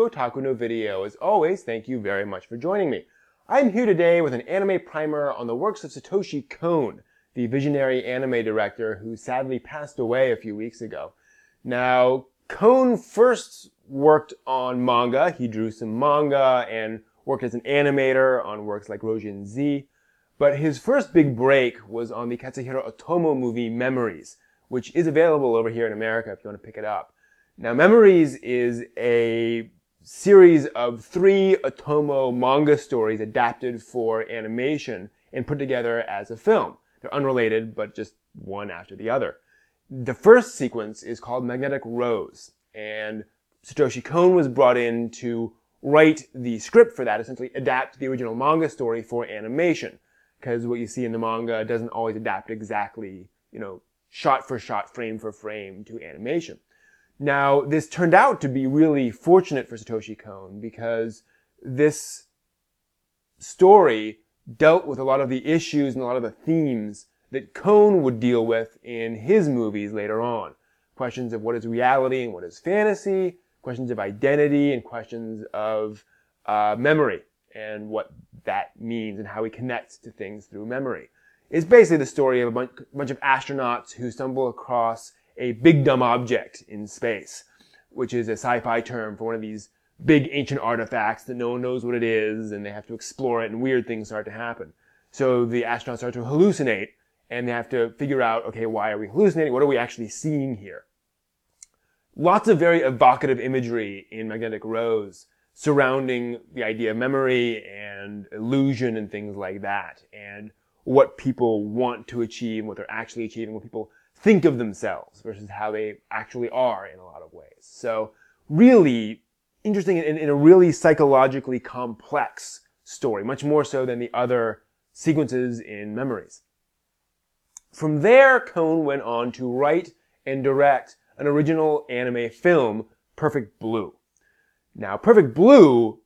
to Otaku no Video. As always, thank you very much for joining me. I'm here today with an anime primer on the works of Satoshi Kon, the visionary anime director who sadly passed away a few weeks ago. Now, Kon first worked on manga. He drew some manga and worked as an animator on works like Rojin Z. But his first big break was on the Katsuhiro Otomo movie Memories, which is available over here in America if you want to pick it up. Now, Memories is a series of 3 Otomo manga stories adapted for animation and put together as a film. They're unrelated, but just one after the other. The first sequence is called Magnetic Rose, and Satoshi Kon was brought in to write the script for that, essentially adapt the original manga story for animation, because what you see in the manga doesn't always adapt exactly, shot for shot, frame for frame to animation. Now, this turned out to be really fortunate for Satoshi Kon because this story dealt with a lot of the issues and a lot of the themes that Kon would deal with in his movies later on. Questions of what is reality and what is fantasy, questions of identity, and questions of memory and what that means and how we connect to things through memory. It's basically the story of a bunch of astronauts who stumble across a big dumb object in space, which is a sci-fi term for one of these big ancient artifacts that no one knows what it is, and they have to explore it, and weird things start to happen. So the astronauts start to hallucinate, and they have to figure out, okay, why are we hallucinating? What are we actually seeing here? Lots of very evocative imagery in Magnetic Rose surrounding the idea of memory and illusion and things like that, and what people want to achieve, what they're actually achieving, what people think of themselves versus how they actually are in a lot of ways. So really interesting in a really psychologically complex story, much more so than the other sequences in Memories. From there, Kon went on to write and direct an original anime film, Perfect Blue. Now, Perfect Blue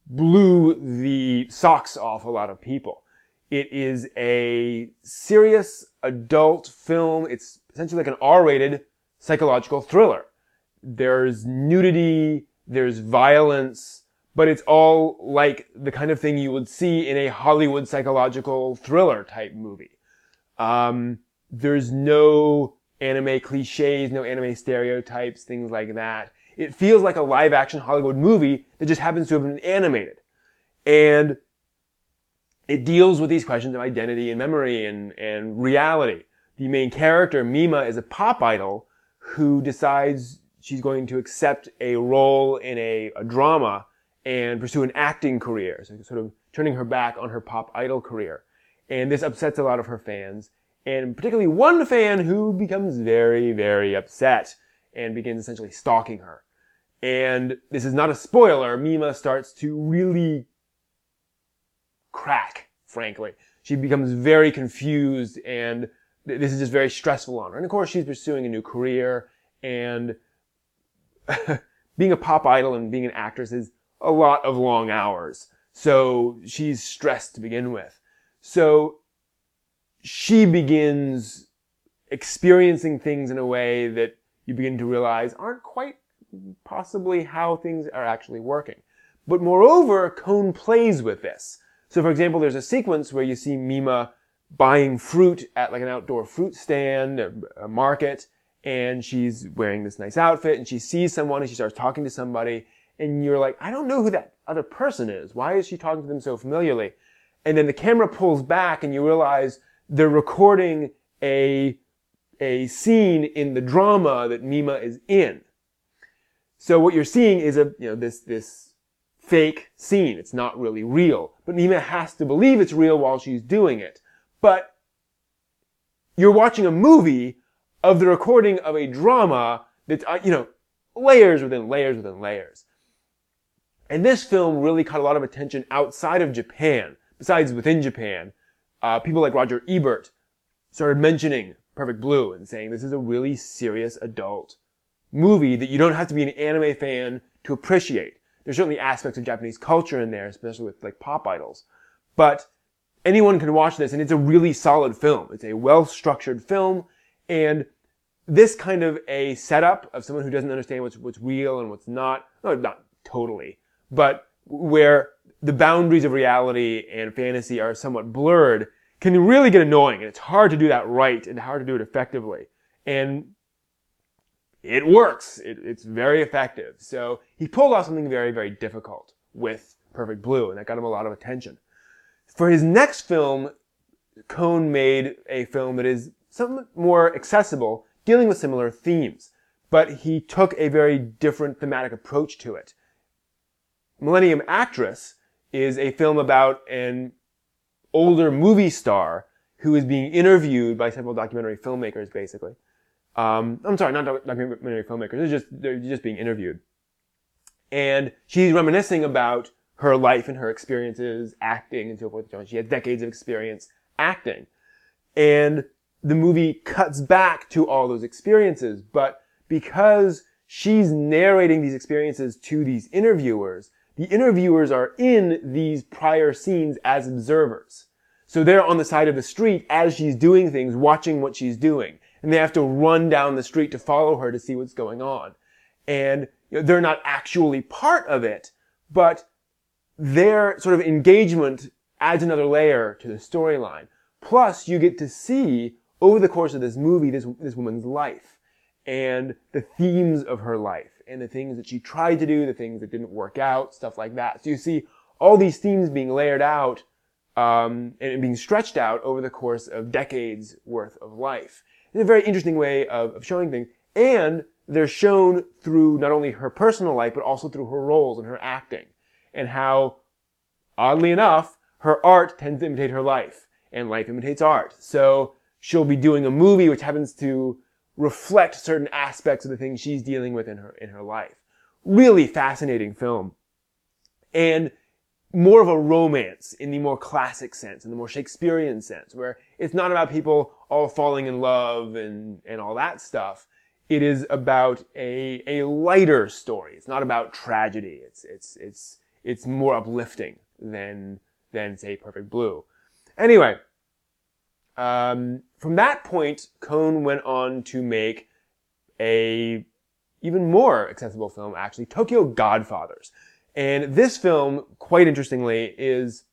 blew the socks off a lot of people. It is a serious adult film. It's essentially like an R-rated psychological thriller. There's nudity, there's violence, but it's all like the kind of thing you would see in a Hollywood psychological thriller type movie. There's no anime cliches, no anime stereotypes, things like that. It feels like a live action Hollywood movie that just happens to have been animated. And it deals with these questions of identity and memory and reality. The main character, Mima, is a pop idol who decides she's going to accept a role in a drama and pursue an acting career, so sort of turning her back on her pop idol career. And this upsets a lot of her fans, and particularly one fan who becomes very, very upset and begins essentially stalking her. And this is not a spoiler, Mima starts to really crack, frankly. She becomes very confused, and this is just very stressful on her. And of course, she's pursuing a new career, and being a pop idol and being an actress is a lot of long hours. So she's stressed to begin with. So she begins experiencing things in a way that you begin to realize aren't quite possibly how things are actually working. But moreover, Kon plays with this. So, for example, there's a sequence where you see Mima buying fruit at like an outdoor fruit stand, a market, and she's wearing this nice outfit, and she sees someone, and she starts talking to somebody, and you're like, I don't know who that other person is. Why is she talking to them so familiarly? And then the camera pulls back, and you realize they're recording a scene in the drama that Mima is in. So what you're seeing is this fake scene. It's not really real. But Mima has to believe it's real while she's doing it. But you're watching a movie of the recording of a drama that's, layers within layers within layers. And this film really caught a lot of attention outside of Japan. Besides within Japan, people like Roger Ebert started mentioning Perfect Blue and saying this is a really serious adult movie that you don't have to be an anime fan to appreciate. There's certainly aspects of Japanese culture in there, especially with like pop idols. But anyone can watch this, and it's a really solid film. It's a well-structured film, and this kind of a setup of someone who doesn't understand what's real and what's not totally, but where the boundaries of reality and fantasy are somewhat blurred, can really get annoying, and it's hard to do that right and hard to do it effectively. And it works. It's very effective. So he pulled off something very, very difficult with Perfect Blue, and that got him a lot of attention. For his next film, Kon made a film that is somewhat more accessible, dealing with similar themes, but he took a very different thematic approach to it. Millennium Actress is a film about an older movie star who is being interviewed by several documentary filmmakers, basically. I'm sorry, not documentary filmmakers. They're just being interviewed. And she's reminiscing about her life and her experiences acting and so forth. She had decades of experience acting. And the movie cuts back to all those experiences. But because she's narrating these experiences to these interviewers, the interviewers are in these prior scenes as observers. So they're on the side of the street as she's doing things, watching what she's doing. And they have to run down the street to follow her to see what's going on. And they're not actually part of it, but their sort of engagement adds another layer to the storyline. Plus, you get to see, over the course of this movie, this woman's life, and the themes of her life, and the things that she tried to do, the things that didn't work out, stuff like that. So you see all these themes being layered out, and being stretched out over the course of decades worth of life. It's a very interesting way of showing things. And they're shown through not only her personal life, but also through her roles and her acting. And how, oddly enough, her art tends to imitate her life. And life imitates art. So she'll be doing a movie which happens to reflect certain aspects of the things she's dealing with in her life. Really fascinating film. And more of a romance in the more classic sense, in the more Shakespearean sense, where it's not about people all falling in love and all that stuff. It is about a lighter story. It's not about tragedy. It's more uplifting than say Perfect Blue. Anyway, from that point, Kon went on to make a even more accessible film, actually, Tokyo Godfathers. And this film, quite interestingly, is,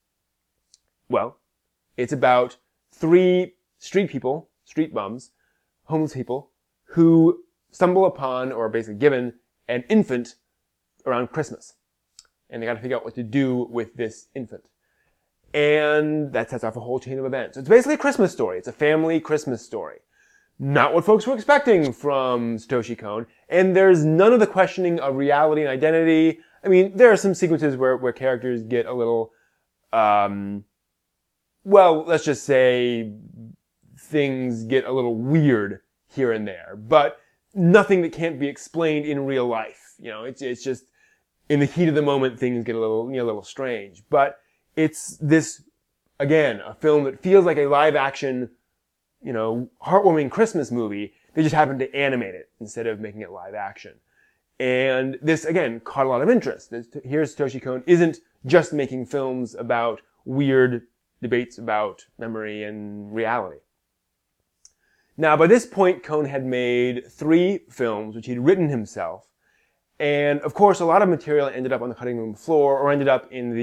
well, it's about 3 street people, street bums, homeless people, who stumble upon, or basically given, an infant around Christmas. And they gotta figure out what to do with this infant. And that sets off a whole chain of events. It's basically a Christmas story. It's a family Christmas story. Not what folks were expecting from Satoshi Kon. And there's none of the questioning of reality and identity. I mean, there are some sequences where characters get a little, well, let's just say things get a little weird here and there, but nothing that can't be explained in real life. You know, it's just in the heat of the moment, things get a little strange. But it's this, again, a film that feels like a live action, heartwarming Christmas movie. They just happened to animate it instead of making it live action. And this, again, caught a lot of interest. Here, Satoshi Kon isn't just making films about weird debates about memory and reality. Now, by this point, Kon had made 3 films, which he'd written himself. And, of course, a lot of material ended up on the cutting room floor or ended up in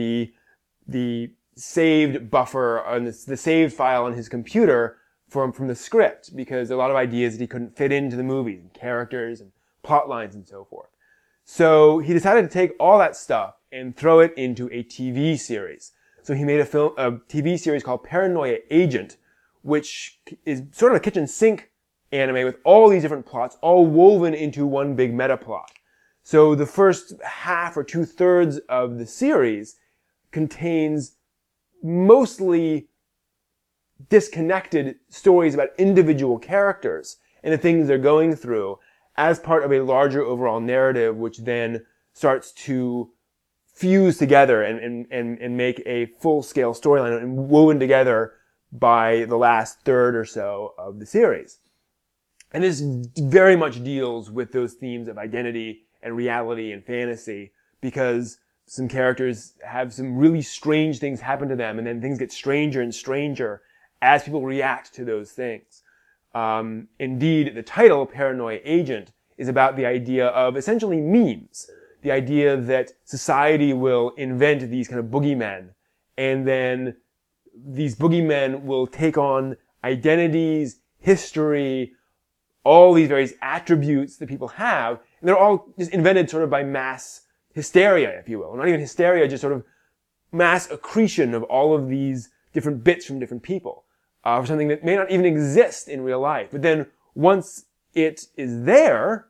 the saved buffer, on the saved file on his computer from the script, because a lot of ideas that he couldn't fit into the movies, and characters and plot lines and so forth. So he decided to take all that stuff and throw it into a TV series. So he made a TV series called Paranoia Agent, which is sort of a kitchen sink anime with all these different plots, all woven into one big meta plot. So the first half or 2/3 of the series contains mostly disconnected stories about individual characters and the things they're going through as part of a larger overall narrative, which then starts to fuse together and make a full-scale storyline and woven together by the last third or so of the series. And this very much deals with those themes of identity and reality and fantasy, because some characters have some really strange things happen to them, and then things get stranger and stranger as people react to those things. Indeed, the title, Paranoia Agent, is about the idea of essentially memes. the idea that society will invent these kind of boogeymen, and then these boogeymen will take on identities, history, all these various attributes that people have, and they're all just invented sort of by mass hysteria, if you will. Not even hysteria, just sort of mass accretion of all of these different bits from different people for something that may not even exist in real life. But then once it is there,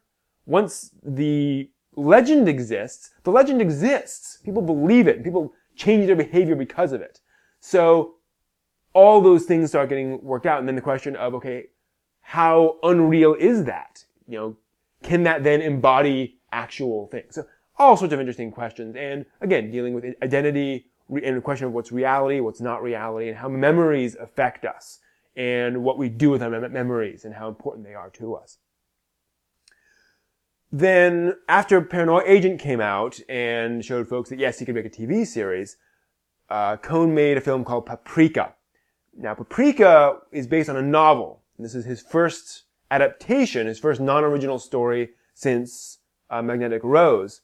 once the legend exists, the legend exists. People believe it, and people change their behavior because of it. So all those things start getting worked out, and then the question of, okay, how unreal is that? Can that then embody actual things? So all sorts of interesting questions, and again, dealing with identity and the question of what's reality, what's not reality, and how memories affect us, and what we do with our memories, and how important they are to us. Then, after Paranoia Agent came out and showed folks that yes, he could make a TV series, Kon made a film called Paprika. Now, Paprika is based on a novel. This is his first adaptation, his first non-original story since Magnetic Rose.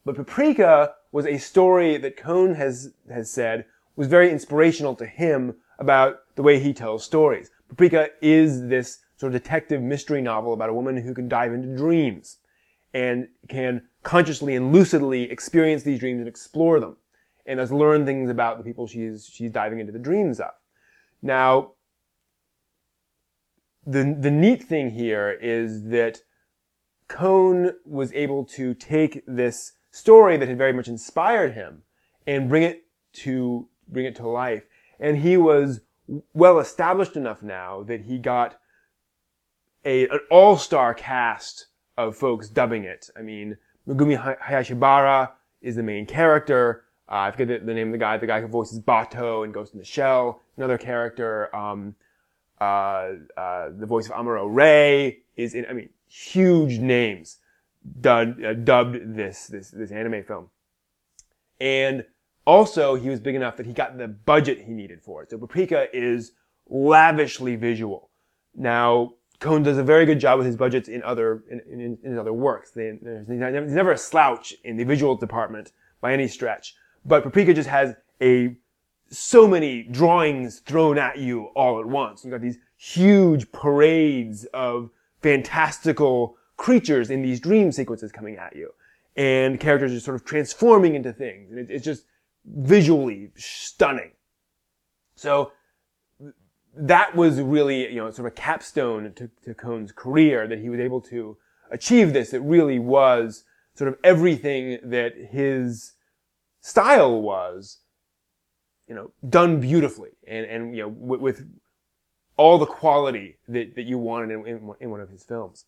But Paprika was a story that Kon has said was very inspirational to him about the way he tells stories. Paprika is this sort of detective mystery novel about a woman who can dive into dreams and can consciously and lucidly experience these dreams and explore them, and thus learn things about the people she's diving into the dreams of. Now, the neat thing here is that Kon was able to take this story that had very much inspired him and bring it to life. And he was well established enough now that he got an all-star cast of folks dubbing it. I mean, Megumi Hayashibara is the main character. I forget the name of the guy who voices Bato in Ghost in the Shell. Another character, the voice of Amuro Ray is in, huge names dubbed this anime film. And also, he was big enough that he got the budget he needed for it. So Paprika is lavishly visual. Now, Kon does a very good job with his budgets in other works. He's never a slouch in the visual department by any stretch. But Paprika just has so many drawings thrown at you all at once. You've got these huge parades of fantastical creatures in these dream sequences coming at you. And characters are sort of transforming into things. And it's just visually stunning. So that was really, sort of a capstone to Kon's career, that he was able to achieve this. It really was sort of everything that his style was, done beautifully and with all the quality that you wanted in one of his films.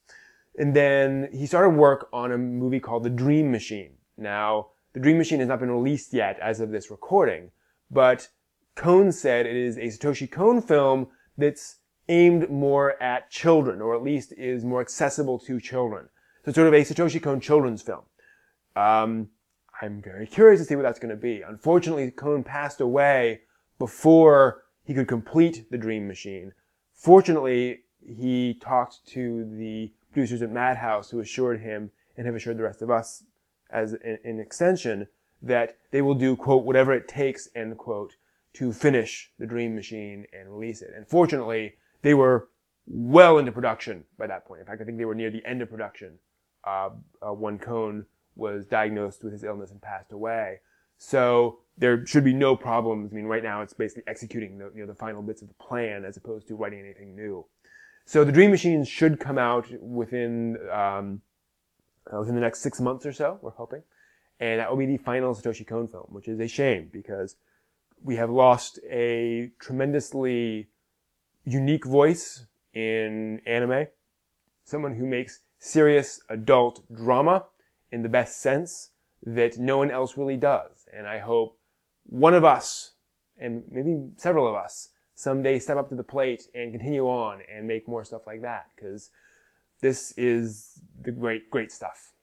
And then he started work on a movie called The Dream Machine. Now, The Dream Machine has not been released yet as of this recording, but Kon said it is a Satoshi Kon film that's aimed more at children, or at least is more accessible to children. So it's sort of a Satoshi Kon children's film. I'm very curious to see what that's going to be. Unfortunately, Kon passed away before he could complete The Dream Machine. Fortunately, he talked to the producers at Madhouse, who assured him, and have assured the rest of us as an extension, that they will do, quote, whatever it takes, end quote, to finish The Dream Machine and release it. And fortunately, they were well into production by that point. In fact, I think they were near the end of production when Kon was diagnosed with his illness and passed away. So there should be no problems. Right now it's basically executing the final bits of the plan as opposed to writing anything new. So The Dream Machine should come out within the next 6 months or so, we're hoping. And that will be the final Satoshi Kon film, which is a shame because we have lost a tremendously unique voice in anime. Someone who makes serious adult drama in the best sense that no one else really does. And I hope one of us, and maybe several of us, someday step up to the plate and continue on and make more stuff like that, because this is the great, great stuff.